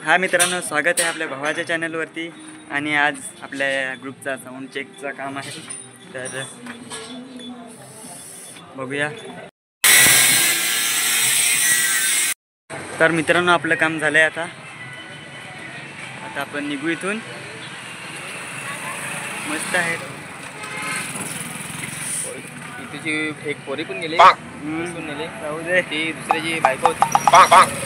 हा मित्रांनो, स्वागत आहे आपल्या भावाच्या चॅनलवरती. आणि आज आपल्या ग्रुपचा साऊंड चेकचा काम आहे, तर बघूया. तर मित्रांनो, आपलं काम झालं आहे. आता आपण निघू इथून. मस्त आहे. तिची एक पोरी पण गेली, नेले जाऊ दे, ती दुसऱ्याची बायको होती.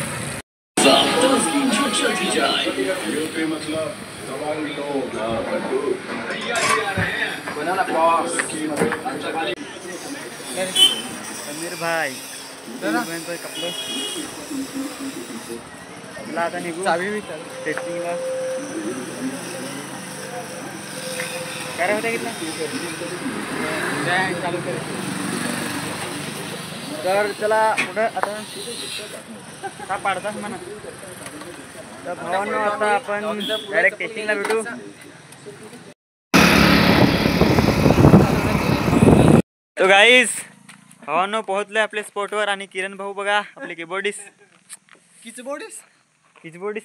समीर भाई कपडे आता निघू. टेस्टिंगला काय होता किती चालू कर. तर चला पुढं आता का पाडतास म्हणा. तर भावांनो, आता आपण डायरेक्ट टेस्टिंगला भेटू. तो गाईस, भावांनो पोहोचलोय आपल्या स्पॉटवर. आणि किरण भाऊ बघा, आपले कीबोर्डिस्ट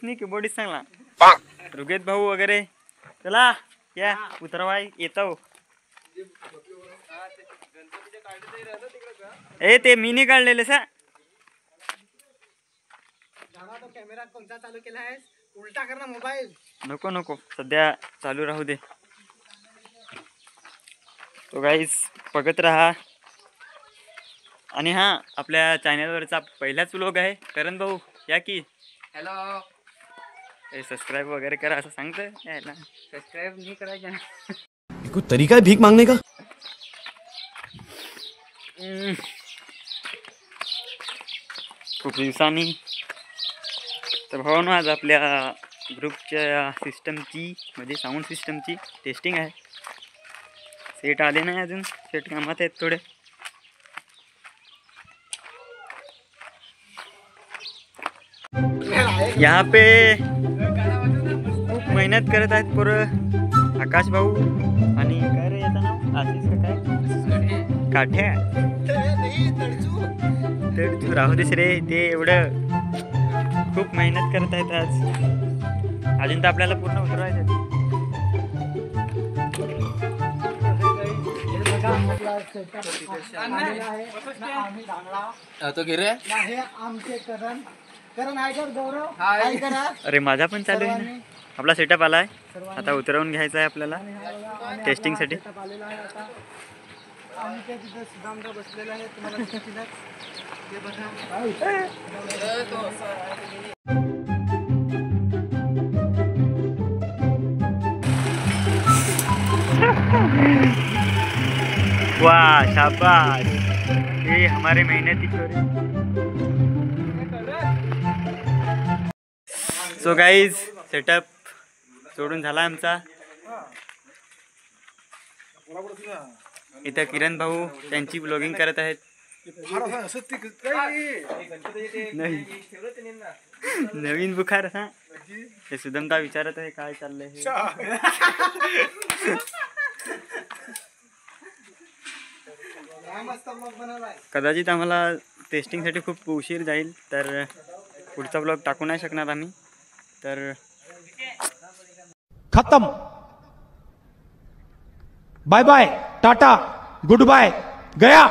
नाही कीबोर्डिस्ट चांगला रुगेत भाऊ वगैरे. चला या उतरवाय येतो. ए ते मीनी काढलेले सा. कॅमेरा कोणता चालू केला आहे? उलटा कर ना मोबाईल. नको सध्या चालू राहू दे. तो गाईस बघत राहा. आणि हा, आपल्या चॅनलवरचा पहिलाच व्लॉग आहे. करण भाऊ या की. हॅलो, सबस्क्राईब वगैरे करा असं सांगतं. यायला सबस्क्राईब नाही करायचं. कोई तरीका है भीख मांगने का? खूप दिवसांनी. तर भावांनो, आज आपल्या ग्रुपच्या सिस्टमची म्हणजे साऊंड सिस्टमची टेस्टिंग आहे. सेट आले नाही अजून, सेट कामात आहेत थोडे. यहाँ पे खूप मेहनत करत आहेत पोरं. आकाश भाऊ आणि काय रे याचं नाव, आशिष का काय, काठ्या तडजू राहू देस रे. ते एवढं खूप मेहनत करत आहेत आज. अजून तर आपल्याला पूर्ण उतरवायचं. तो गिरे आमचे करण आहे का गौरव? हाय करा. अरे माझा पण चालू आहे ना. आपला सेटअप आलाय, आता उतरवून घ्यायचा आहे आपल्याला टेस्टिंगसाठी. आमच्या तिथे सुदामदा बसलेला आहे, तुम्हाला दिसतीलच. ते बघा. वाह शाबाश, ये हमारे मेहनती छोरे. सो गाईज, सेटअप सोडून झाला आमचा. इथं किरण भाऊ त्यांची ब्लॉगिंग करत आहेत. नाही, नवीन बुखार. हा, ते सुदमता विचारत आहे काय चाललंय. कदाचित आम्हाला टेस्टिंगसाठी खूप उशीर जाईल, तर पुढचा ब्लॉग टाकू नाही शकणार आम्ही. तर खत्म. Bye bye, tata, goodbye, गया.